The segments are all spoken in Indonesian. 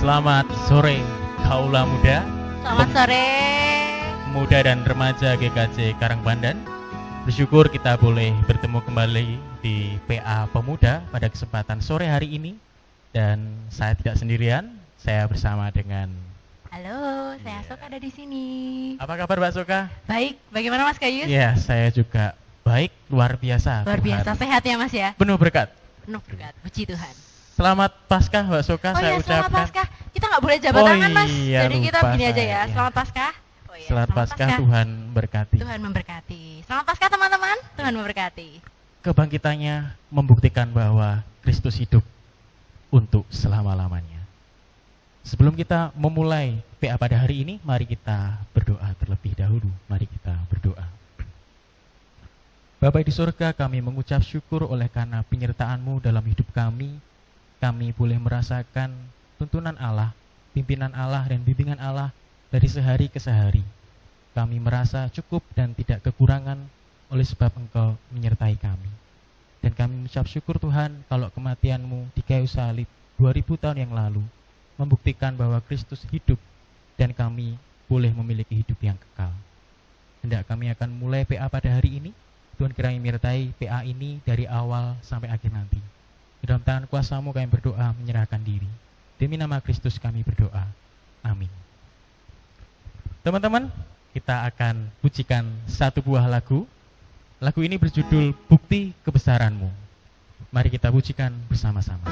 Selamat sore kaula muda, Selamat sore. pemuda dan remaja GKJ Karangpandan. Bersyukur kita boleh bertemu kembali di PA Pemuda pada kesempatan sore hari ini. Dan saya tidak sendirian, saya bersama dengan... Halo, saya Soka ada di sini. Apa kabar Mbak Soka? Baik, bagaimana Mas Kayus? Ya, saya juga baik, luar biasa. Luar biasa, sehat ya Mas ya? Penuh berkat. Penuh berkat, puji Tuhan. Selamat Paskah Mbak Soka, Oh saya iya, selamat ucapkan. Paskah. Kita nggak boleh jabat tangan Mas, iya, jadi kita lupa begini aja saya, ya. ya. Selamat Paskah. Oh iya, Selamat Paskah, Tuhan berkati. Tuhan memberkati. Selamat Paskah teman-teman, Tuhan memberkati. Kebangkitannya membuktikan bahwa Kristus hidup untuk selama-lamanya. Sebelum kita memulai PA pada hari ini, mari kita berdoa terlebih dahulu. Mari kita berdoa. Bapa di surga, kami mengucap syukur oleh karena penyertaan-Mu dalam hidup kami. Kami boleh merasakan tuntunan Allah, pimpinan Allah dan bimbingan Allah dari sehari ke sehari. Kami merasa cukup dan tidak kekurangan oleh sebab Engkau menyertai kami. Dan kami mengucap syukur Tuhan kalau kematian-Mu di kayu salib 2000 tahun yang lalu membuktikan bahwa Kristus hidup dan kami boleh memiliki hidup yang kekal. Hendak kami akan mulai PA pada hari ini. Tuhan kiranya menyertai PA ini dari awal sampai akhir nanti. Di dalam tangan kuasa-Mu kami berdoa menyerahkan diri. Demi nama Kristus kami berdoa. Amin. Teman-teman, kita akan pujikan satu buah lagu. Lagu ini berjudul Bukti Kebesaran-Mu. Mari kita pujikan bersama-sama.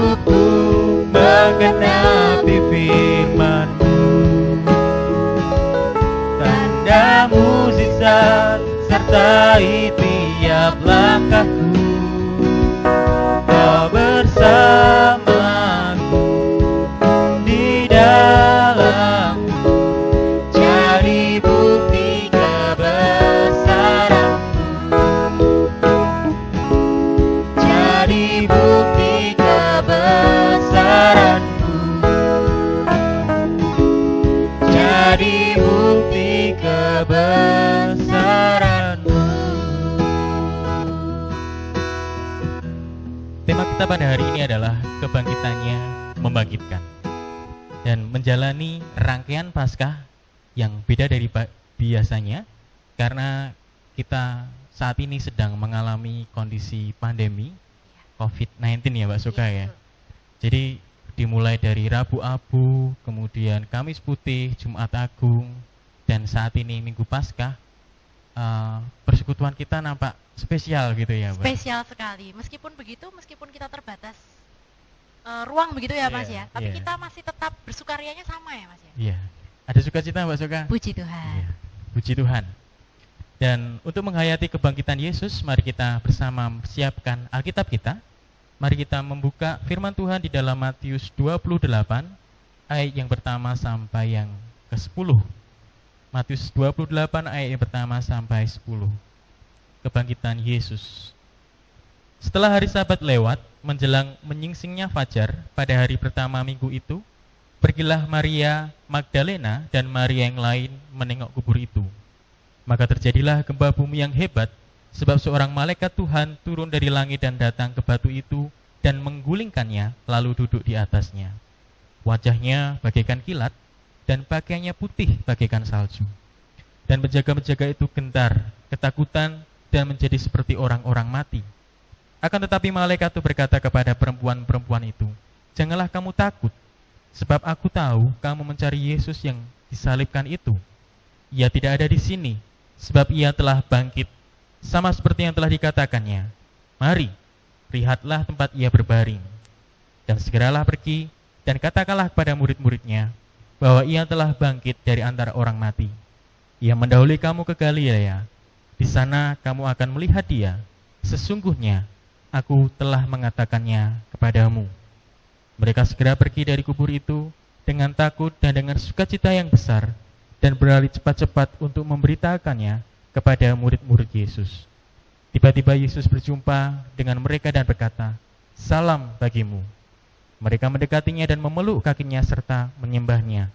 Untuk menggenapi firman-Mu, tanda mukjizat sertai tiap langkahku. Kau bersamaku di dalamku, jadi bukti kebesaran-Mu, jadi bukti kebesaran-Mu, jadi bukti kebesaran-Mu. Tema kita pada hari ini adalah kebangkitannya membangkitkan. Dan menjalani rangkaian Paskah yang beda dari biasanya karena kita saat ini sedang mengalami kondisi pandemi COVID-19 ya Mbak Soka ya. Jadi dimulai dari Rabu Abu, kemudian Kamis Putih, Jumat Agung, dan saat ini Minggu Paskah. Persekutuan kita nampak spesial gitu ya Mbak. Spesial sekali. Meskipun begitu, meskipun kita terbatas ruang begitu ya Iya, Mas ya. Tapi iya. kita masih tetap bersukarianya sama ya Mas ya. Iya. Ada sukacita Mbak Soka? Puji Tuhan. Iya. Puji Tuhan. Dan untuk menghayati kebangkitan Yesus, mari kita bersama siapkan Alkitab kita. Mari kita membuka firman Tuhan di dalam Matius 28 ayat yang pertama sampai yang ke-10. Matius 28 ayat yang pertama sampai 10. Kebangkitan Yesus. Setelah hari Sabat lewat, menjelang menyingsingnya fajar pada hari pertama minggu itu, pergilah Maria Magdalena dan Maria yang lain menengok kubur itu. Maka terjadilah gempa bumi yang hebat, sebab seorang malaikat Tuhan turun dari langit dan datang ke batu itu dan menggulingkannya, lalu duduk di atasnya. Wajahnya bagaikan kilat, dan pakaiannya putih bagaikan salju. Dan penjaga-penjaga itu gentar, ketakutan, dan menjadi seperti orang-orang mati. Akan tetapi malaikat itu berkata kepada perempuan-perempuan itu, "Janganlah kamu takut, sebab aku tahu kamu mencari Yesus yang disalibkan itu. Ia tidak ada di sini, sebab ia telah bangkit, sama seperti yang telah dikatakannya. Mari, lihatlah tempat ia berbaring. Dan segeralah pergi, dan katakanlah kepada murid-muridnya, bahwa ia telah bangkit dari antara orang mati. Ia mendahului kamu ke Galilea. Di sana kamu akan melihat dia. Sesungguhnya, aku telah mengatakannya kepadamu." Mereka segera pergi dari kubur itu dengan takut dan dengan sukacita yang besar, dan berlari cepat-cepat untuk memberitakannya kepada murid-murid Yesus. Tiba-tiba Yesus berjumpa dengan mereka dan berkata, "Salam bagimu." Mereka mendekatinya dan memeluk kakinya serta menyembahnya.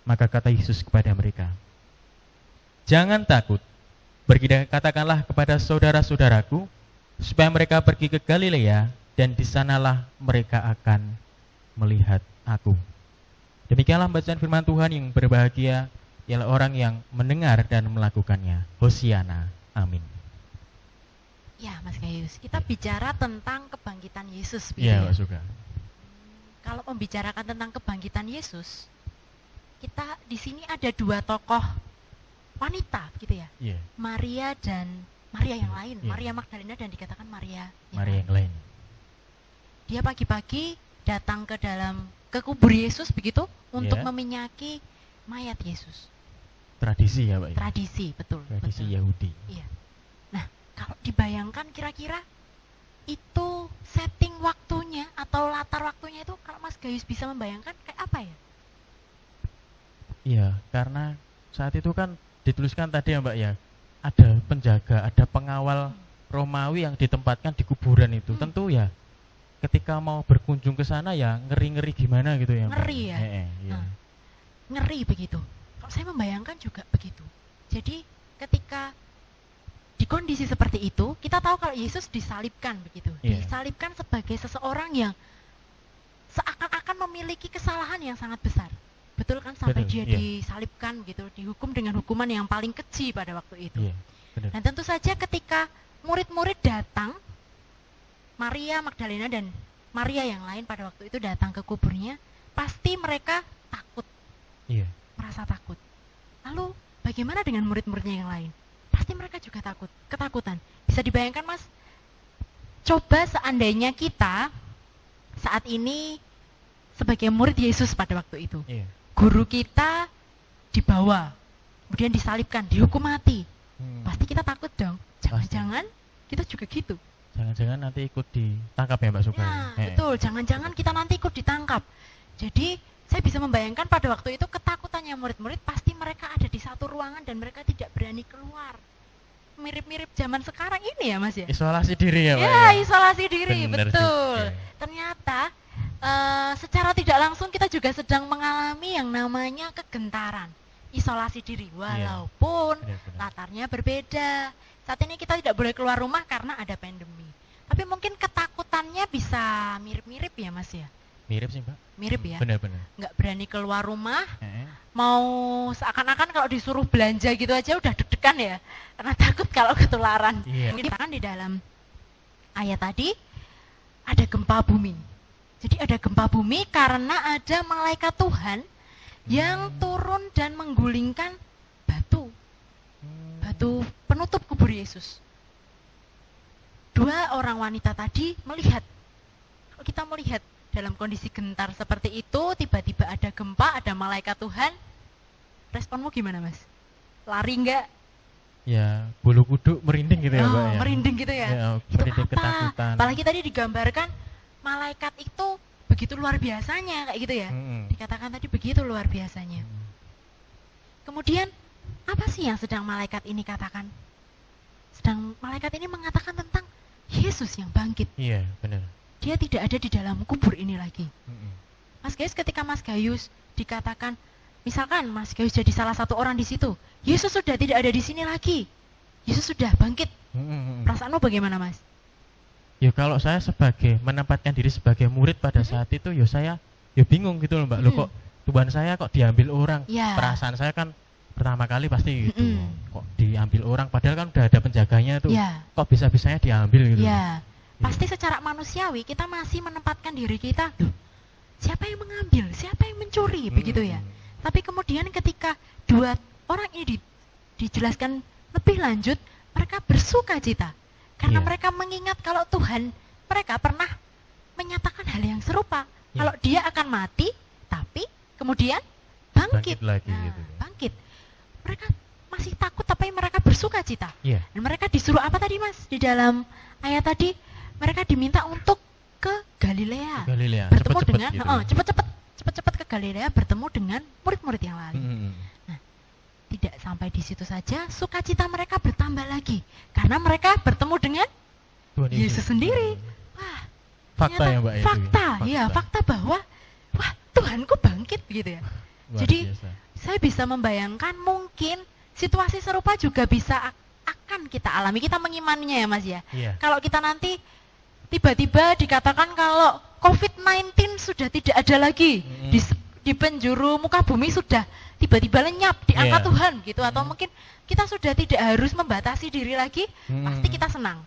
Maka kata Yesus kepada mereka, "Jangan takut, pergi dan katakanlah kepada saudara-saudaraku, supaya mereka pergi ke Galilea, dan di sanalah mereka akan melihat aku." Demikianlah bacaan firman Tuhan. Yang berbahagia ialah orang yang mendengar dan melakukannya. Hosiana. Amin. Ya Mas Gayus, kita bicara tentang kebangkitan Yesus. Iya, ya? Pak Suka. Kalau membicarakan tentang kebangkitan Yesus, kita di sini ada dua tokoh wanita, gitu ya. Iya. Maria dan Maria yang lain, Iya. Maria Magdalena dan dikatakan Maria Maria yang lain. Dia pagi-pagi datang ke kubur Yesus begitu untuk Iya. meminyaki mayat Yesus. Tradisi ya, Pak. Tradisi, betul. Tradisi betul. Yahudi. Iya. Nah, kalau dibayangkan kira-kira itu setting waktunya atau latar waktunya itu, kalau Mas Gayus bisa membayangkan kayak apa ya? Iya, karena saat itu kan dituliskan tadi ya, Mbak ya, ada penjaga, ada pengawal Romawi yang ditempatkan di kuburan itu. Tentu ya, ketika mau berkunjung ke sana ya ngeri-ngeri gimana gitu ya, Mbak. Ngeri ya? Iya. Nah, ngeri begitu. Kalau saya membayangkan juga begitu. Jadi ketika di kondisi seperti itu, kita tahu kalau Yesus disalibkan begitu. Iya. Disalibkan sebagai seseorang yang seakan-akan memiliki kesalahan yang sangat besar. Betul kan, sampai Betul, dia iya. disalibkan gitu, dihukum dengan hukuman yang paling keji pada waktu itu. Iya, benar. Dan tentu saja ketika murid-murid datang, Maria Magdalena dan Maria yang lain pada waktu itu datang ke kuburnya, pasti mereka takut, Iya. merasa takut. Lalu bagaimana dengan murid-muridnya yang lain? Pasti mereka juga takut, ketakutan. Bisa dibayangkan Mas, coba seandainya kita saat ini sebagai murid Yesus pada waktu itu, Iya. guru kita dibawa, kemudian disalibkan, dihukum mati. Pasti kita takut dong. Jangan-jangan kita juga gitu. Jangan-jangan nanti ikut ditangkap ya, Mbak Suka. Nah, betul. Jangan-jangan kita nanti ikut ditangkap. Jadi, saya bisa membayangkan pada waktu itu ketakutannya murid-murid, pasti mereka ada di satu ruangan dan mereka tidak berani keluar. Mirip-mirip zaman sekarang ini ya, Mas ya? Isolasi diri ya, Pak. Ya, isolasi diri, Bener betul. juga. Ternyata secara tidak langsung kita juga sedang mengalami yang namanya kegentaran, isolasi diri, walaupun Benar-benar. latarnya berbeda. Saat ini kita tidak boleh keluar rumah karena ada pandemi. Tapi mungkin ketakutannya bisa mirip-mirip ya, Mas ya? Mirip sih, Mbak. Mirip ya? Benar-benar. Nggak berani keluar rumah, Heeh. mau seakan-akan kalau disuruh belanja gitu aja udah deg-degan ya, karena takut kalau ketularan. Iya. Kita kan di dalam ayat tadi ada gempa bumi. Jadi ada gempa bumi karena ada malaikat Tuhan yang turun dan menggulingkan batu penutup kubur Yesus. Dua orang wanita tadi melihat. Kalau kita melihat dalam kondisi gentar seperti itu, tiba-tiba ada gempa, ada malaikat Tuhan, responmu gimana Mas? Lari enggak? Ya, bulu kuduk merinding gitu ya, Mbak ya. Merinding gitu ya. Itu merinding apa? ketakutan. Apalagi tadi digambarkan malaikat itu begitu luar biasanya kayak gitu ya. Dikatakan tadi begitu luar biasanya. Kemudian apa sih yang sedang malaikat ini katakan? Sedang malaikat ini mengatakan tentang Yesus yang bangkit. Iya, benar. Dia tidak ada di dalam kubur ini lagi. Mas Gayus, ketika Mas Gayus dikatakan, misalkan Mas Gayus jadi salah satu orang di situ, Yesus sudah tidak ada di sini lagi. Yesus sudah bangkit. Perasaanmu bagaimana, Mas? Ya kalau saya sebagai menempatkan diri sebagai murid pada saat itu, ya saya ya bingung gitu loh Mbak. Loh kok Tuhan saya kok diambil orang? Ya. Perasaan saya kan pertama kali pasti gitu. Kok diambil orang padahal kan udah ada penjaganya tuh. Ya. Kok bisa-bisanya diambil gitu. Ya. Pasti secara manusiawi kita masih menempatkan diri kita, siapa yang mengambil, siapa yang mencuri, begitu ya. Tapi kemudian ketika dua orang ini dijelaskan lebih lanjut, mereka bersuka cita. Karena mereka mengingat kalau Tuhan mereka pernah menyatakan hal yang serupa. Kalau dia akan mati, tapi kemudian bangkit lagi nah, gitu. Bangkit. Mereka masih takut tapi mereka bersuka cita. Dan mereka disuruh apa tadi Mas? Di dalam ayat tadi mereka diminta untuk ke Galilea. Bertemu dengan gitu. cepat-cepat ke Galilea bertemu dengan murid-murid yang lain. Nah, tidak sampai di situ saja, sukacita mereka bertambah lagi karena mereka bertemu dengan Tuhan Yesus sendiri. Wah, fakta ya Mbak. Fakta bahwa wah, Tuhanku bangkit begitu ya. Jadi saya bisa membayangkan mungkin situasi serupa juga bisa akan kita alami. Kita mengimaninya ya Mas ya. Kalau kita nanti tiba-tiba dikatakan kalau COVID-19 sudah tidak ada lagi di penjuru muka bumi, sudah tiba-tiba lenyap di angka Tuhan gitu, atau mungkin kita sudah tidak harus membatasi diri lagi, pasti kita senang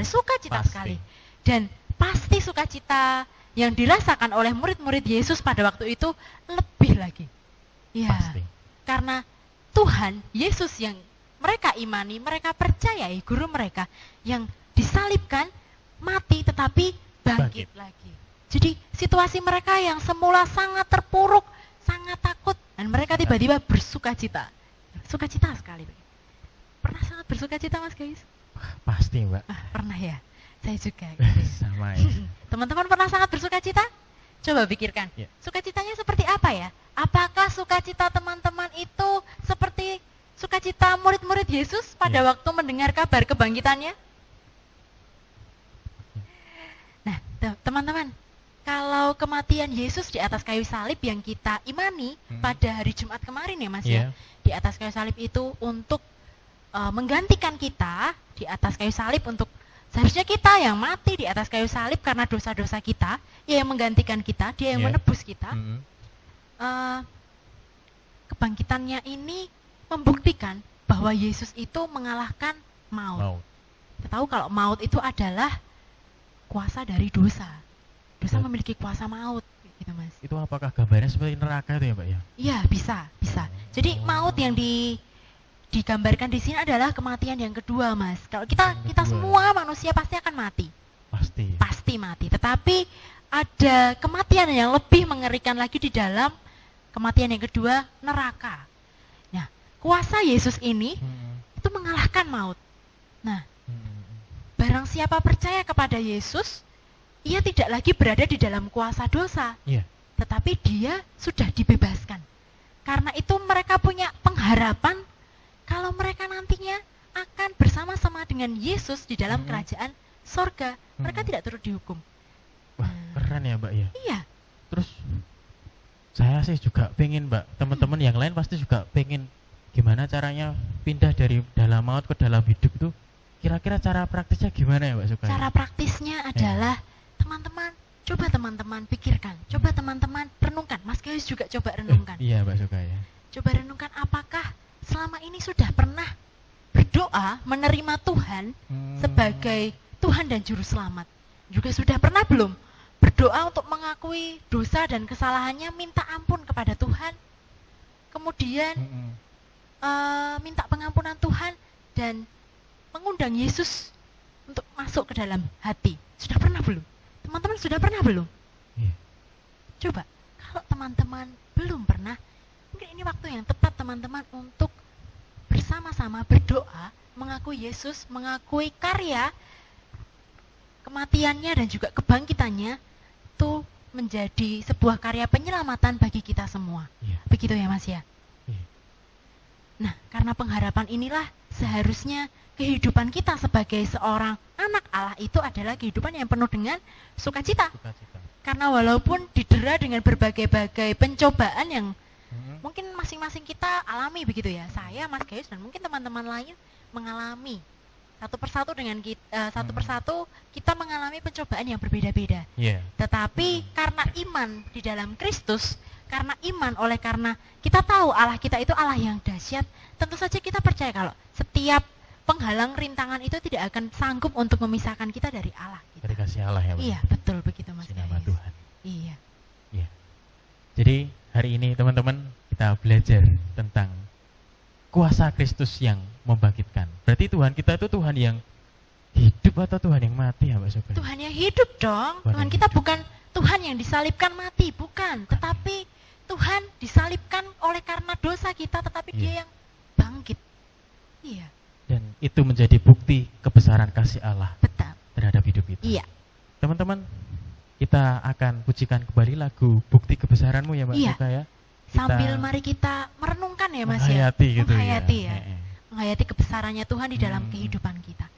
sukacita sekali. Dan pasti sukacita yang dirasakan oleh murid-murid Yesus pada waktu itu lebih lagi. Ya, karena Tuhan Yesus yang mereka imani, mereka percayai, guru mereka yang disalibkan, mati tetapi bangkit lagi. Jadi situasi mereka yang semula sangat terpuruk, sangat takut, dan mereka tiba-tiba bersukacita. Sukacita sekali. Pernah sangat bersukacita Mas Gayus? Pasti Mbak. Pernah ya? Saya juga. Sama ya. Teman-teman pernah sangat bersukacita? Coba pikirkan. Sukacitanya seperti apa ya? Apakah sukacita teman-teman itu seperti sukacita murid-murid Yesus pada waktu mendengar kabar kebangkitannya? Nah, teman-teman, kalau kematian Yesus di atas kayu salib yang kita imani pada hari Jumat kemarin ya Mas ya, di atas kayu salib itu untuk menggantikan kita di atas kayu salib, untuk seharusnya kita yang mati di atas kayu salib karena dosa-dosa kita, dia yang menggantikan kita, dia yang menebus kita. Kebangkitannya ini membuktikan bahwa Yesus itu mengalahkan maut. Kita tahu kalau maut itu adalah kuasa dari dosa. Dosa memiliki kuasa maut, gitu Mas. Itu apakah gambarnya seperti neraka itu ya, Mbak ya? Iya, bisa. Jadi maut yang digambarkan di sini adalah kematian yang kedua, Mas. Kalau kita semua manusia pasti akan mati. Pasti mati. Tetapi ada kematian yang lebih mengerikan lagi di dalam kematian yang kedua, neraka. Nah, kuasa Yesus ini itu mengalahkan maut. Nah, barang siapa percaya kepada Yesus, ia tidak lagi berada di dalam kuasa dosa, tetapi dia sudah dibebaskan. Karena itu mereka punya pengharapan kalau mereka nantinya akan bersama-sama dengan Yesus di dalam kerajaan sorga. Mereka tidak turut dihukum. Wah, keren ya Mbak ya. Iya. Terus saya sih juga pengen Mbak, teman-teman yang lain pasti juga pengen gimana caranya pindah dari dalam maut ke dalam hidup itu. Kira-kira cara praktisnya gimana ya Mbak Sukaya? Cara praktisnya adalah teman-teman, coba teman-teman pikirkan, coba teman-teman renungkan. Mas Gayus juga coba renungkan. Iya Mbak Sukaya. Coba renungkan, apakah selama ini sudah pernah berdoa menerima Tuhan sebagai Tuhan dan Juru Selamat? Juga sudah pernah belum berdoa untuk mengakui dosa dan kesalahannya, minta ampun kepada Tuhan, kemudian minta pengampunan Tuhan dan mengundang Yesus untuk masuk ke dalam hati? Sudah pernah belum? Teman-teman sudah pernah belum? Iya. Coba, kalau teman-teman belum pernah, mungkin ini waktu yang tepat teman-teman untuk bersama-sama berdoa, mengakui Yesus, mengakui karya kematiannya dan juga kebangkitannya itu menjadi sebuah karya penyelamatan bagi kita semua. Iya. Begitu ya Mas ya? Iya. Nah, karena pengharapan inilah seharusnya kehidupan kita sebagai seorang anak Allah itu adalah kehidupan yang penuh dengan sukacita. Sukacita. Karena walaupun didera dengan berbagai-bagai pencobaan yang mungkin masing-masing kita alami begitu ya. Saya, Mas Gayus, dan mungkin teman-teman lain mengalami satu persatu dengan kita, satu persatu kita mengalami pencobaan yang berbeda-beda. Yeah. Tetapi karena iman di dalam Kristus, karena iman oleh karena kita tahu Allah kita itu Allah yang dahsyat, tentu saja kita percaya kalau setiap penghalang rintangan itu tidak akan sanggup untuk memisahkan kita dari Allah. Dari kasih Allah ya, Pak. Iya, betul begitu Mas Nama Gayus. Tuhan. Iya. Iya. Jadi hari ini teman-teman kita belajar tentang kuasa Kristus yang membangkitkan. Berarti Tuhan kita itu Tuhan yang hidup atau Tuhan yang mati ya Mbak Soga? Tuhan yang hidup dong. Tuhan kita bukan Tuhan yang disalibkan mati, bukan. Tetapi Tuhan disalibkan oleh karena dosa kita, tetapi Dia yang bangkit. Iya. Dan itu menjadi bukti kebesaran kasih Allah Betul. terhadap hidup kita. Iya. Teman-teman, kita akan pujikan kembali lagu Bukti Kebesaranmu ya Mbak Soga ya. Sambil mari kita merenungkan ya Mas ya. Menghayati gitu menghayati ya. Menghayati kebesarannya Tuhan di dalam kehidupan kita.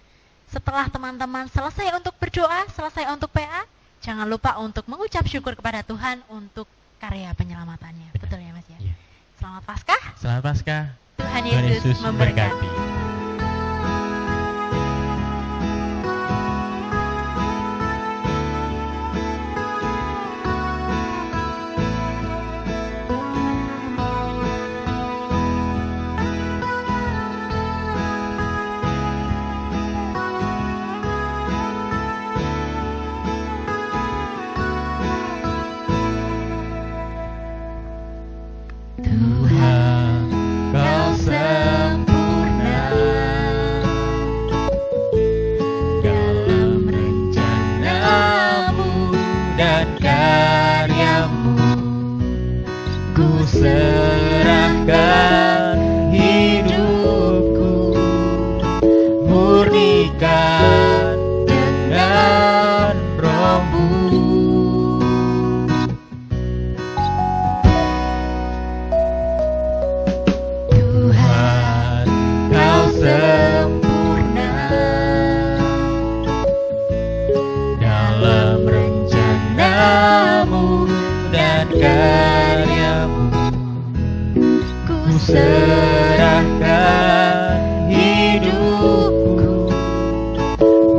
Setelah teman-teman selesai untuk berdoa, selesai untuk PA, jangan lupa untuk mengucap syukur kepada Tuhan untuk karya penyelamatannya. Benar. Betul ya Mas ya. Iya. Selamat Paskah. Selamat Paskah. Tuhan Tuhan Yesus memberkati. Tuhan, Kau sempurna dalam rencana-Mu dan karya-Mu. Ku serahkan hidupku, murnikan dengan Roh-Mu. Tuhan, Kau sempurna dalam rencana-Mu dan karya-Mu. Ku serahkan hidupku,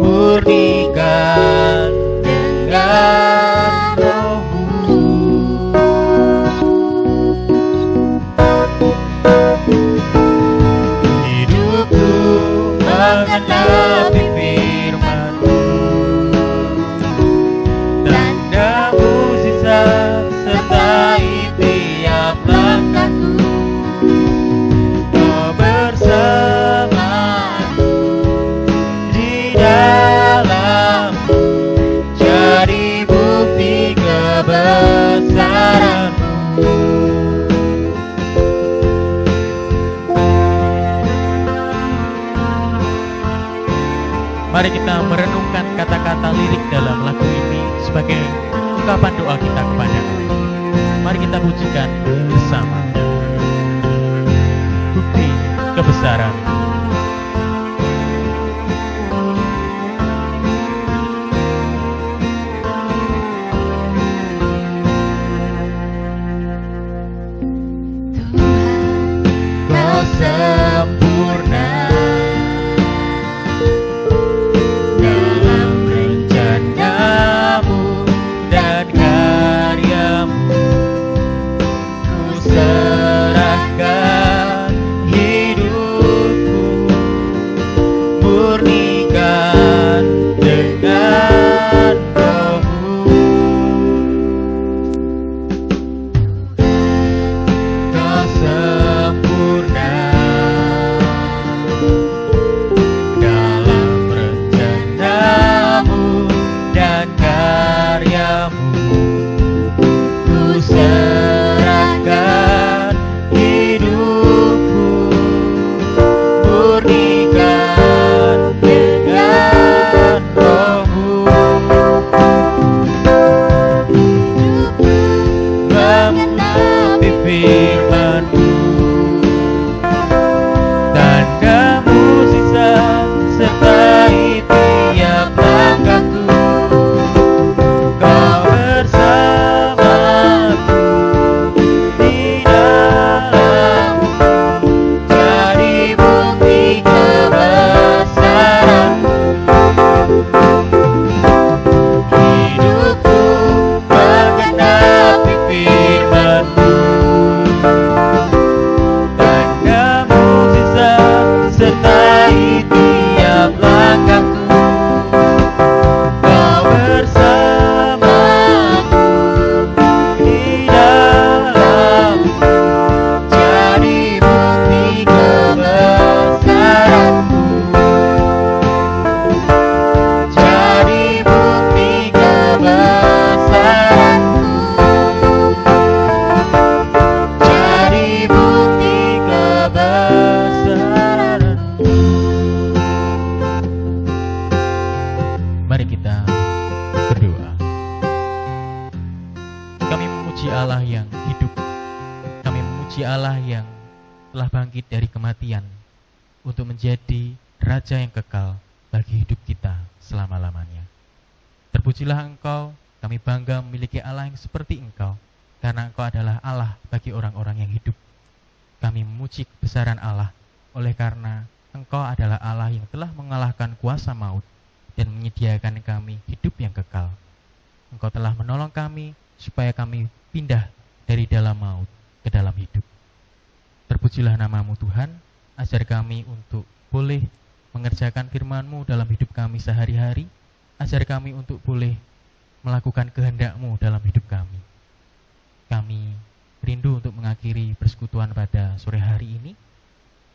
murnikan dengan Roh-Mu. Hidupku mengenapi firman-Mu, tanda mukjizat sertai tiap langkahku. Kau bersamaku di dalam-Mu, jadi bukti kebesaran-Mu. Mari kita merenungkan kata-kata lirik dalam lagu ini sebagai ungkapan doa kita kepada Allah. Mari kita pujikan bersama. Bukti kebesaran. Tuhan, Kau sempurna dalam rencana-Mu dan karya-Mu. Ku serahkan hidupku, murnikan dengan Roh-Mu. Kau sempurna dalam rencana-Mu dan karya-Mu. Allah yang telah bangkit dari kematian untuk menjadi Raja yang kekal bagi hidup kita selama-lamanya. Terpujilah Engkau, kami bangga memiliki Allah yang seperti Engkau, karena Engkau adalah Allah bagi orang-orang yang hidup. Kami memuji kebesaran Allah, oleh karena Engkau adalah Allah yang telah mengalahkan kuasa maut dan menyediakan kami hidup yang kekal. Engkau telah menolong kami supaya kami pindah dari dalam maut ke dalam hidup. Terpujilah nama-Mu Tuhan, ajar kami untuk boleh mengerjakan firman-Mu dalam hidup kami sehari-hari, ajar kami untuk boleh melakukan kehendak-Mu dalam hidup kami. Kami rindu untuk mengakhiri persekutuan pada sore hari ini.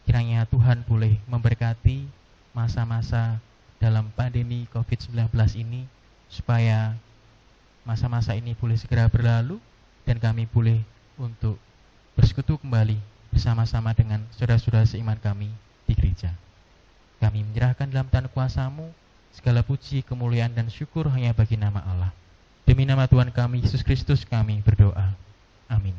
Kiranya Tuhan boleh memberkati masa-masa dalam pandemi COVID-19 ini, supaya masa-masa ini boleh segera berlalu dan kami boleh untuk bersekutu kembali bersama-sama dengan saudara-saudara seiman kami di gereja. Kami menyerahkan dalam tangan kuasa-Mu segala puji, kemuliaan, dan syukur hanya bagi nama Allah. Demi nama Tuhan kami, Yesus Kristus, kami berdoa. Amin.